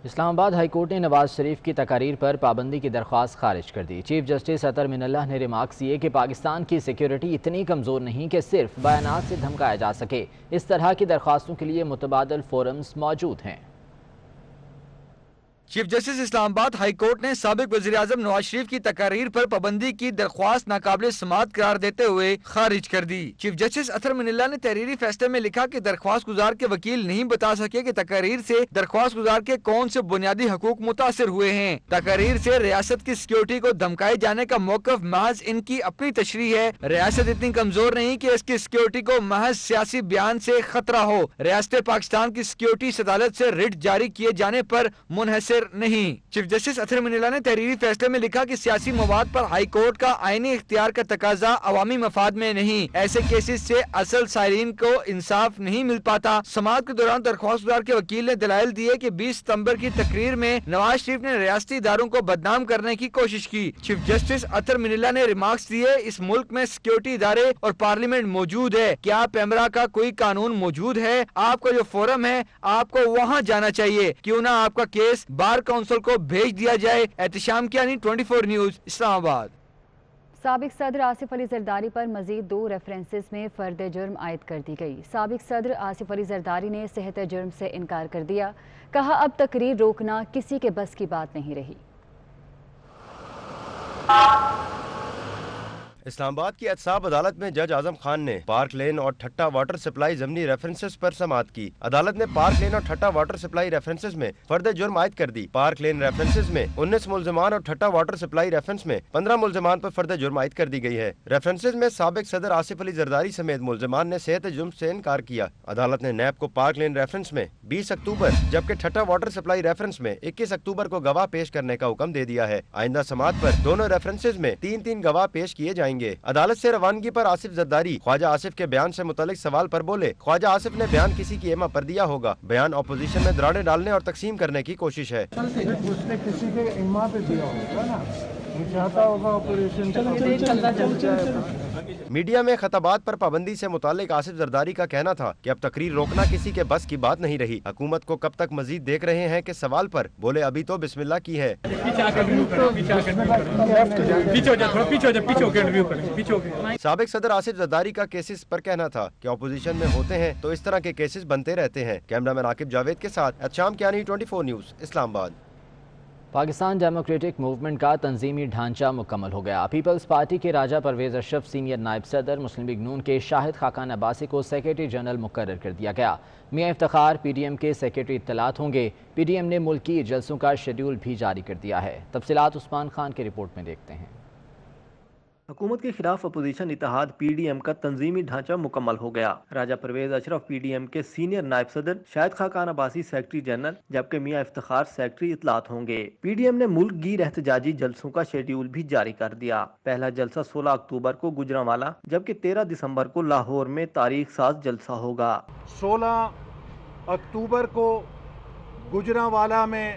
اسلام آباد high court نے نواز شریف کی تقاریر پر پابندی کی درخواست خارج کر دی۔ چیف جسٹس اطہر من اللہ نے ریمارکس دیے کہ پاکستان کی سیکیورٹی اتنی کمزور نہیں کہ صرف بیانات سے دھمکایا جا سکے۔ اس طرح کی درخواستوں کے لیے متبادل فورمز موجود ہیں۔ چیف جسٹس اسلام آباد ہائی کورٹ نے سابق وزیر اعظم نواز شریف کی تقاریر پر پابندی کی درخواست ناقابل سماعت قرار دیتے ہوئے خارج کر دی۔ چیف جسٹس اطہر من اللہ نے تحریری فیصلے میں لکھا کہ درخواست گزار کے وکیل نہیں بتا سکے کہ تقاریر سے درخواست گزار کے کون سے بنیادی حقوق متاثر ہوئے ہیں۔ تقاریر سے ریاست کی سیکیورٹی کو دھمکائے جانے کا موقف محض ان کی اپنی تشریح ہے۔ ریاست اتنی کمزور نہیں کہ اس کی سیکیورٹی کو محض سیاسی بیان سے خطرہ ہو۔ ریاست پاکستان کی سیکیورٹی اس عدالت سے ریٹ جاری کیے جانے پر منحصر نہیں۔ چیف جسٹس اطہر من اللہ نے تحریری فیصلے میں لکھا کہ سیاسی مواد پر ہائی کورٹ کا آئینی اختیار کا تقاضا عوامی مفاد میں نہیں۔ ایسے کیسز سے اصل سائرین کو انصاف نہیں مل پاتا۔ سماعت کے دوران درخواست گزار کے وکیل نے دلائل دیے کہ 20 ستمبر کی تقریر میں نواز شریف نے ریاستی اداروں کو بدنام کرنے کی کوشش کی۔ چیف جسٹس اطہر من اللہ نے ریمارکس دیے، اس ملک میں سیکیورٹی ادارے اور پارلیمنٹ موجود ہے، کیا پیمرا کا کوئی قانون موجود ہے؟ آپ کا جو فورم ہے آپ کو وہاں جانا چاہیے، کیوں نہ آپ کا کیس بار کونسل کو بھیج دیا جائے۔ احتشام کیانی 24 نیوز اسلام آباد۔ سابق صدر آصف علی زرداری پر مزید 2 ریفرنسز میں فرد جرم عائد کر دی گئی۔ سابق صدر آصف علی زرداری نے صحت جرم سے انکار کر دیا، کہا اب تقریر روکنا کسی کے بس کی بات نہیں رہی۔ اسلام آباد کی احتساب عدالت میں جج اعظم خان نے پارک لین اور ٹھٹا واٹر سپلائی ضمنی ریفرنسز پر سماعت کی۔ عدالت نے پارک لین اور ٹھٹا واٹر سپلائی ریفرنسز میں فرد جرم عائد کر دی۔ پارک لین ریفرنسز میں 19 ملزمان اور ٹھٹا واٹر سپلائی ریفرنس میں 15 ملزمان پر فرد جرم عائد کر دی گئی ہے۔ ریفرنسز میں سابق صدر آصف علی زرداری سمیت ملزمان نے صحت جرم سے انکار کیا۔ عدالت نے نیب کو پارک لین ریفرنس میں 20 اکتوبر جبکہ ٹھٹا واٹر سپلائی ریفرنس میں 21 اکتوبر کو گواہ پیش کرنے کا حکم دے دیا ہے۔ آئندہ سماعت پر دونوں ریفرنسز میں 3 گواہ پیش کیے جائیں گے۔ عدالت سے روانگی پر آصف زرداری خواجہ آصف کے بیان سے متعلق سوال پر بولے، خواجہ آصف نے بیان کسی کی ایما پر دیا ہوگا۔ بیان اپوزیشن میں دراڑیں ڈالنے اور تقسیم کرنے کی کوشش ہے۔ اس نے کسی کے ایما پہ دیا ہوگا نا، چاہتا ہوگا اپوزیشن۔ میڈیا میں خطابات پر پابندی سے متعلق آصف زرداری کا کہنا تھا کہ اب تقریر روکنا کسی کے بس کی بات نہیں رہی۔ حکومت کو کب تک مزید دیکھ رہے ہیں کہ سوال پر بولے ابھی تو بسم اللہ کی ہے۔ سابق صدر آصف زرداری کا کیسز پر کہنا تھا کہ اپوزیشن میں ہوتے ہیں تو اس طرح کے کیسز بنتے رہتے ہیں۔ کیمرہ مین عاقب جاوید کے ساتھ احتشام کیانی 24 نیوز اسلام آباد۔ پاکستان ڈیموکریٹک موومنٹ کا تنظیمی ڈھانچہ مکمل ہو گیا۔ پیپلز پارٹی کے راجہ پرویز اشرف سینئر نائب صدر، مسلم لیگ نون کے شاہد خاقان عباسی کو سیکریٹری جنرل مقرر کر دیا گیا۔ میاں افتخار پی ڈی ایم کے سیکریٹری اطلاعات ہوں گے۔ پی ڈی ایم نے ملکی جلسوں کا شیڈیول بھی جاری کر دیا ہے۔ تفصیلات عثمان خان کی رپورٹ میں دیکھتے ہیں۔ حکومت کے خلاف اپوزیشن اتحاد پی ڈی ایم کا تنظیمی ڈھانچہ مکمل ہو گیا۔ راجہ پرویز اشرف پی ڈی ایم کے سینئر نائب صدر، شاہد خاقان عباسی سیکرٹری جنرل جبکہ میاں افتخار سیکرٹری اطلاعات ہوں گے۔ پی ڈی ایم نے ملک گیر احتجاجی جلسوں کا شیڈیول بھی جاری کر دیا۔ پہلا جلسہ 16 اکتوبر کو گجرانوالہ جبکہ 13 دسمبر کو لاہور میں تاریخ ساز جلسہ ہوگا۔ 16 اکتوبر کو گجرانوالہ میں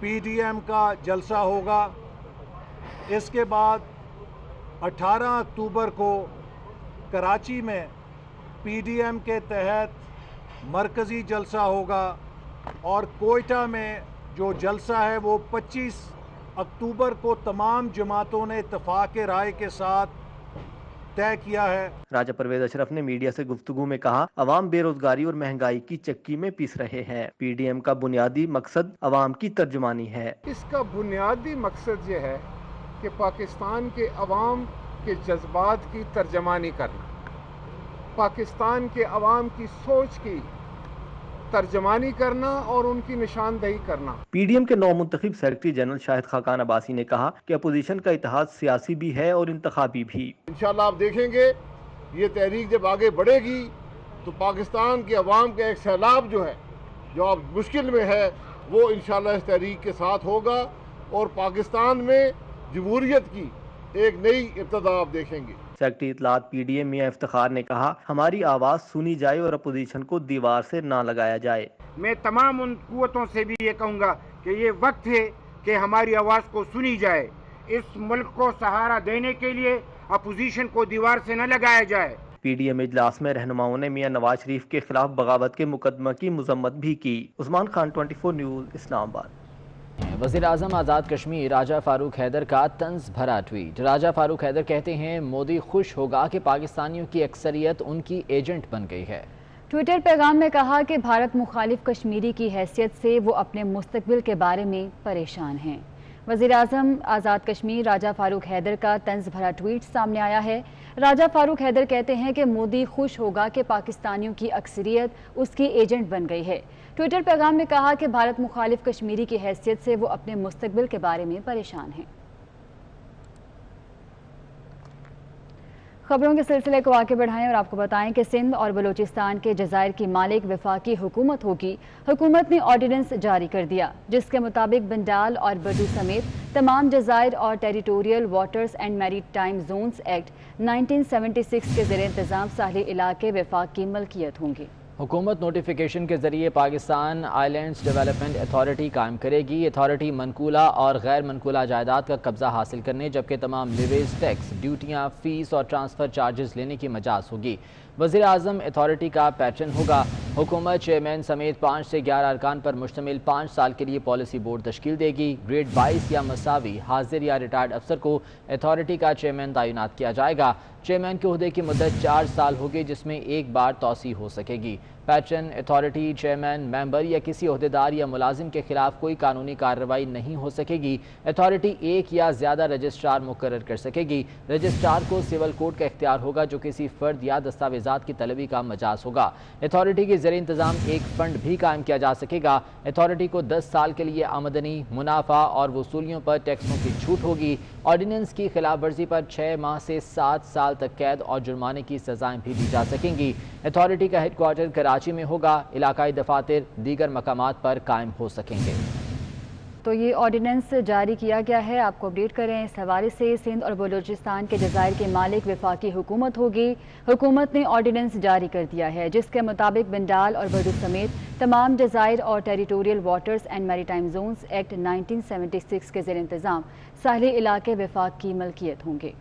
پی ڈی ایم کا جلسہ ہوگا۔ اس کے بعد 18 اکتوبر کو کراچی میں پی ڈی ایم کے تحت مرکزی جلسہ ہوگا اور کوئٹہ میں جو جلسہ ہے وہ 25 اکتوبر کو تمام جماعتوں نے اتفاق رائے کے ساتھ طے کیا ہے۔ راجہ پرویز اشرف نے میڈیا سے گفتگو میں کہا، عوام بے روزگاری اور مہنگائی کی چکی میں پیس رہے ہیں۔ پی ڈی ایم کا بنیادی مقصد عوام کی ترجمانی ہے۔ اس کا بنیادی مقصد یہ ہے کہ پاکستان کے عوام کے جذبات کی ترجمانی کرنا، پاکستان کے عوام کی سوچ کی ترجمانی کرنا اور ان کی نشاندہی کرنا۔ پی ڈی ایم کے نو منتخب سیکرٹری جنرل شاہد خاقان عباسی نے کہا کہ اپوزیشن کا اتحاد سیاسی بھی ہے اور انتخابی بھی۔ انشاءاللہ آپ دیکھیں گے یہ تحریک جب آگے بڑھے گی تو پاکستان کے عوام کا ایک سیلاب جو ہے، جو اب مشکل میں ہے، وہ انشاءاللہ اس تحریک کے ساتھ ہوگا اور پاکستان میں جمہوریت کی ایک نئی ابتدا آپ دیکھیں گے۔ سیکرٹری اطلاعات پی ڈی ایم میاں افتخار نے کہا، ہماری آواز سنی جائے اور اپوزیشن کو دیوار سے نہ لگایا جائے۔ میں تمام ان قوتوں سے بھی یہ کہوں گا کہ یہ وقت ہے کہ ہماری آواز کو سنی جائے۔ اس ملک کو سہارا دینے کے لیے اپوزیشن کو دیوار سے نہ لگایا جائے۔ پی ڈی ایم اجلاس میں رہنماؤں نے میاں نواز شریف کے خلاف بغاوت کے مقدمہ کی مذمت بھی کی۔ عثمان خان 24 نیوز اسلام آباد۔ وزیر اعظم آزاد کشمیر راجہ فاروق حیدر کا طنز بھرا ٹویٹ۔ راجہ فاروق حیدر کہتے ہیں مودی خوش ہوگا کہ پاکستانیوں کی اکثریت ان کی ایجنٹ بن گئی ہے۔ ٹویٹر پیغام میں کہا کہ بھارت مخالف کشمیری کی حیثیت سے وہ اپنے مستقبل کے بارے میں پریشان ہیں۔ وزیر اعظم آزاد کشمیر راجہ فاروق حیدر کا طنز بھرا ٹویٹ سامنے آیا ہے۔ راجہ فاروق حیدر کہتے ہیں کہ مودی خوش ہوگا کہ پاکستانیوں کی اکثریت اس کی ایجنٹ بن گئی ہے۔ ٹویٹر پیغام میں کہا کہ بھارت مخالف کشمیری کی حیثیت سے وہ اپنے مستقبل کے بارے میں پریشان ہیں۔ خبروں کے سلسلے کو آگے بڑھائیں اور آپ کو بتائیں کہ سندھ اور بلوچستان کے جزائر کی مالک وفاقی حکومت ہوگی۔ حکومت نے آرڈیننس جاری کر دیا جس کے مطابق بنڈال اور بڈو سمیت تمام جزائر اور ٹیریٹوریل واٹرز اینڈ میری ٹائم زونز ایکٹ 1976 کے زیر انتظام ساحلی علاقے وفاق کی ملکیت ہوں گے۔ حکومت نوٹیفیکیشن کے ذریعے پاکستان آئی لینڈز ڈیولپمنٹ اتھارٹی قائم کرے گی۔ اتھارٹی منقولہ اور غیر منقولہ جائیداد کا قبضہ حاصل کرنے جبکہ تمام لیویز، ٹیکس، ڈیوٹیاں، فیس اور ٹرانسفر چارجز لینے کی مجاز ہوگی۔ وزیر اعظم اتھارٹی کا پیٹرن ہوگا۔ حکومت چیئرمین سمیت 5 سے 11 ارکان پر مشتمل 5 سال کے لیے پالیسی بورڈ تشکیل دے گی۔ گریڈ 22 یا مساوی حاضر یا ریٹائرڈ افسر کو اتھارٹی کا چیئرمین تعینات کیا جائے گا۔ چیئرمین کے عہدے کی مدت 4 سال ہوگی جس میں ایک بار توسیع ہو سکے گی۔ پیٹرن اتھارٹی چیئرمین، ممبر یا کسی عہدیدار یا ملازم کے خلاف کوئی قانونی کارروائی نہیں ہو سکے گی۔ اتھارٹی ایک یا زیادہ رجسٹرار مقرر کر سکے گی۔ رجسٹرار کو سول کوڈ کا اختیار ہوگا جو کسی فرد یا دستاویزات کی طلبی کا مجاز ہوگا۔ اتھارٹی کے زیر انتظام ایک فنڈ بھی قائم کیا جا سکے گا۔ اتھارٹی کو 10 سال کے لیے آمدنی، منافع اور وصولیوں پر ٹیکسوں کی چھوٹ ہوگی۔ آرڈیننس کی خلاف ورزی پر 6 ماہ سے 7 سال تک قید اور جرمانے کی سزائیں بھی دی جا سکیں گی۔ اتھارٹی کا ہیڈ کوارٹر کراچی میں ہوگا۔ علاقائی دفاتر دیگر مقامات پر قائم ہو سکیں گے۔ تو یہ آرڈیننس جاری کیا گیا ہے، آپ کو اپڈیٹ کریں اس حوالے سے۔ سندھ اور بلوچستان کے جزائر کے مالک وفاقی حکومت ہوگی۔ حکومت نے آرڈیننس جاری کر دیا ہے جس کے مطابق بنڈال اور بڈو سمیت تمام جزائر اور ٹیریٹوریل واٹرز اینڈ میری ٹائم زونز ایکٹ 1976 کے زیر انتظام ساحلی علاقے وفاق کی ملکیت ہوں گے۔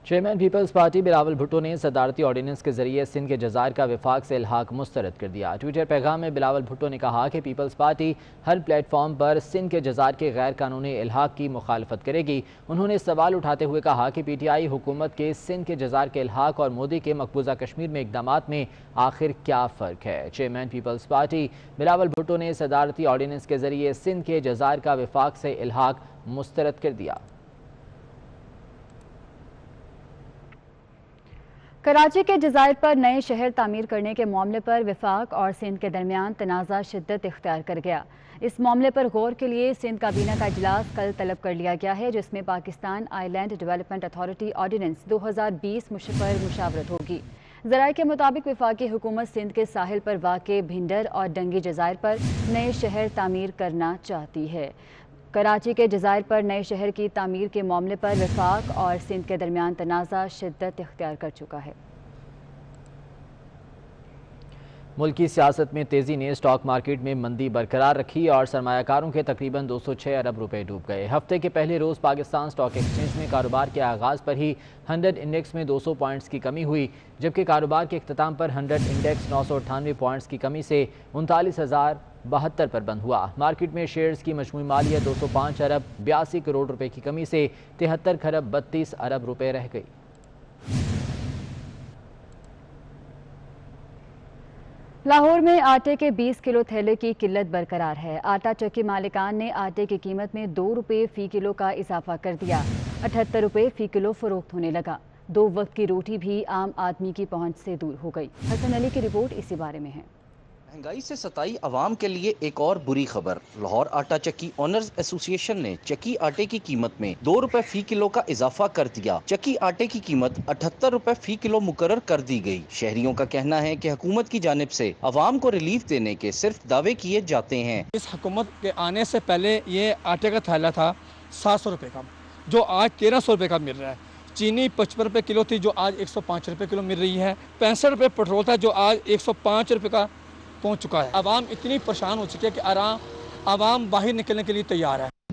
چیئرمین پیپلز پارٹی بلاول بھٹو نے صدارتی آرڈیننس کے ذریعے سندھ کے جزائر کا وفاق سے الحاق مسترد کر دیا۔ ٹویٹر پیغام میں بلاول بھٹو نے کہا کہ پیپلز پارٹی ہر پلیٹ فارم پر سندھ کے جزائر کے غیر قانونی الحاق کی مخالفت کرے گی۔ انہوں نے سوال اٹھاتے ہوئے کہا کہ پی ٹی آئی حکومت کے سندھ کے جزائر کے الحاق اور مودی کے مقبوضہ کشمیر میں اقدامات میں آخر کیا فرق ہے۔ چیئرمین پیپلز پارٹی بلاول بھٹو نے صدارتی آرڈیننس کے ذریعے سندھ کے جزائر کا وفاق سے الحاق مسترد کر دیا۔ کراچی کے جزائر پر نئے شہر تعمیر کرنے کے معاملے پر وفاق اور سندھ کے درمیان تنازع شدت اختیار کر گیا۔ اس معاملے پر غور کے لیے سندھ کابینہ کا اجلاس کل طلب کر لیا گیا ہے جس میں پاکستان آئی لینڈ ڈیولپمنٹ اتھارٹی آرڈیننس 2020 پر مشاورت ہوگی۔ ذرائع کے مطابق وفاقی حکومت سندھ کے ساحل پر واقع بھنڈر اور ڈنگی جزائر پر نئے شہر تعمیر کرنا چاہتی ہے۔ کراچی کے جزائر پر نئے شہر کی تعمیر کے معاملے پر وفاق اور سندھ کے درمیان تنازع شدت اختیار کر چکا ہے۔ ملکی سیاست میں تیزی نے سٹاک مارکیٹ میں مندی برقرار رکھی اور سرمایہ کاروں کے تقریباً 206 ارب روپے ڈوب گئے۔ ہفتے کے پہلے روز پاکستان سٹاک ایکسچینج میں کاروبار کے آغاز پر ہی 100 انڈیکس میں 200 پوائنٹس کی کمی ہوئی جبکہ کاروبار کے اختتام پر 100 انڈیکس 998 پوائنٹس کی کمی سے 39,072 پر بند ہوا۔ مارکیٹ میں شیئرز کی مجموعی مالیت 205 ارب 82 کروڑ روپے کی کمی سے 73 خرب 32 ارب روپے رہ گئی۔ لاہور میں آٹے کے 20 کلو تھیلے کی قلت برقرار ہے۔ آٹا چکی مالکان نے آٹے کی قیمت میں 2 روپے فی کلو کا اضافہ کر دیا۔ 78 روپے فی کلو فروخت ہونے لگا۔ 2 وقت کی روٹی بھی عام آدمی کی پہنچ سے دور ہو گئی۔ حسن علی کی رپورٹ اسی بارے میں ہے۔ مہنگائی سے ستائی عوام کے لیے ایک اور بری خبر۔ لاہور آٹا چکی اونرز ایسوسی ایشن نے چکی آٹے کی قیمت میں 2 روپے فی کلو کا اضافہ کر دیا۔ چکی آٹے کی قیمت 78 روپے فی کلو مقرر کر دی گئی۔ شہریوں کا کہنا ہے کہ حکومت کی جانب سے عوام کو ریلیف دینے کے صرف دعوے کیے جاتے ہیں۔ اس حکومت کے آنے سے پہلے یہ آٹے کا تھیلا تھا 700 روپے کا جو آج 1300 روپے کا مل رہا ہے۔ چینی 55 روپے کلو تھی جو آج 105 روپے کلو مل رہی ہے۔ 65 روپے پیٹرول تھا جو آج 105 روپے کا پہنچ چکا ہے۔ عوام اتنی پریشان ہو چکی ہے کہ عوام باہر نکلنے کے لیے تیار ہے۔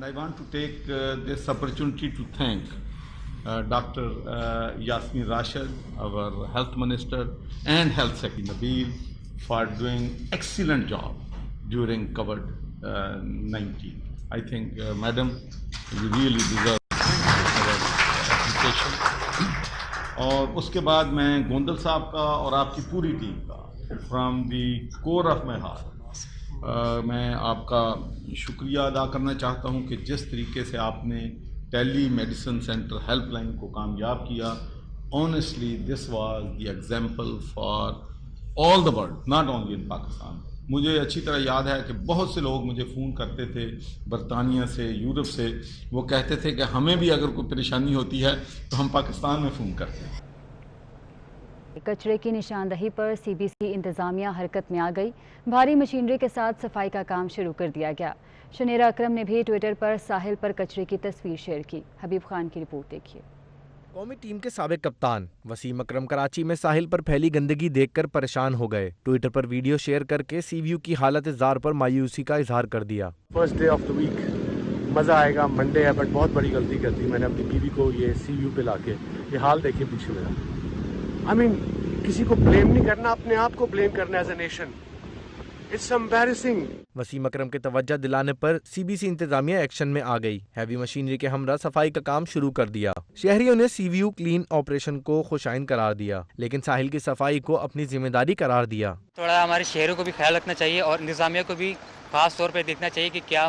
I want to take this opportunity to thank Dr. Yasmin Rashid, our Health Minister, and Health Secretary Nabil for doing excellent job during COVID-19. I think, Madam, you really deserve our appreciation. اور اس کے بعد میں گوندل صاحب کا اور آپ کی پوری ٹیم کا from the core of my heart میں آپ کا شکریہ ادا کرنا چاہتا ہوں کہ جس طریقے سے آپ نے ٹیلی میڈیسن سینٹر ہیلپ لائن کو کامیاب کیا. Honestly this was the example for all the world, not only in Pakistan. مجھے اچھی طرح یاد ہے کہ بہت سے لوگ مجھے فون کرتے تھے برطانیہ سے, یورپ سے, وہ کہتے تھے کہ ہمیں بھی اگر کوئی پریشانی ہوتی ہے تو ہم پاکستان میں فون کرتے ہیں. کچرے کی نشاندہی پر سی بی سی انتظامیہ حرکت میں آ گئی. بھاری مشینری کے ساتھ صفائی کا کام شروع کر دیا گیا. شنیرہ اکرم نے بھی ٹویٹر پر ساحل پر کچرے کی تصویر شیئر کی. حبیب خان کی رپورٹ دیکھیے. قومی ٹیم کے سابق کپتان وسیم اکرم کراچی میں ساحل پر پھیلی گندگی دیکھ کر پریشان ہو گئے. ٹویٹر پر ویڈیو شیئر کر کے سی ویو کی حالت زار پر مایوسی کا اظہار کر دیا. First day of the week مزہ آئے گا, منڈے ہے, بٹ بہت بڑی غلطی کر دی میں نے اپنی بیوی کو یہ سی ویو پہ لا کے. یہ حال دیکھیے پیچھے میرا. کسی کو بلیم نہیں کرنا, اپنے آپ کو بلیم کرنا as a nation. It's embarrassing. Wasim Akram کے توجہ دلانے پر سی بی سی انتظامیہ ایکشن میں آ گئی. ہیوی مشینری کے ہمراہ صفائی کا کام شروع کر دیا. شہریوں نے سی ویو کلین آپریشن کو خوشائن قرار دیا, لیکن ساحل کی صفائی کو اپنی ذمہ داری قرار دیا. تھوڑا ہمارے شہروں کو بھی خیال رکھنا چاہیے اور انتظامیہ کو بھی خاص طور پہ دیکھنا چاہیے کہ کیا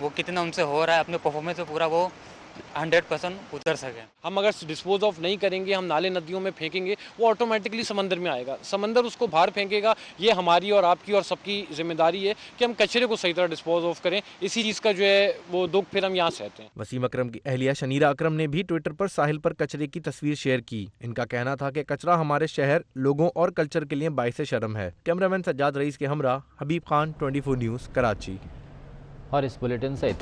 وہ کتنا ان سے ہو رہا ہے, اپنے پرفارمنس میں پورا وہ 100% اتر سکیں. ہم اگر ڈسپوز آف نہیں کریں گے, ہم نالے ندیوں میں پھینکیں گے, وہ آٹومیٹکلی سمندر میں آئے گا, سمندر اس کو باہر پھینکے گا. یہ ہماری اور آپ کی اور سب کی ذمہ داری ہے کہ ہم کچرے کو صحیح طرح ڈسپوز آف کریں. اسی چیز کا جو ہے وہ دکھ پھر ہم یہاں سہتے ہیں. وسیم اکرم کی اہلیہ شنیرہ اکرم نے بھی ٹویٹر پر ساحل پر کچرے کی تصویر شیئر کی. ان کا کہنا تھا کہ کچرا ہمارے شہر, لوگوں اور کلچر کے لیے باعث شرم ہے. کیمرہ مین سجاد رئیس کے ہمراہ حبیب خان, 24 نیوز, کراچی. اور اس بلیٹن سے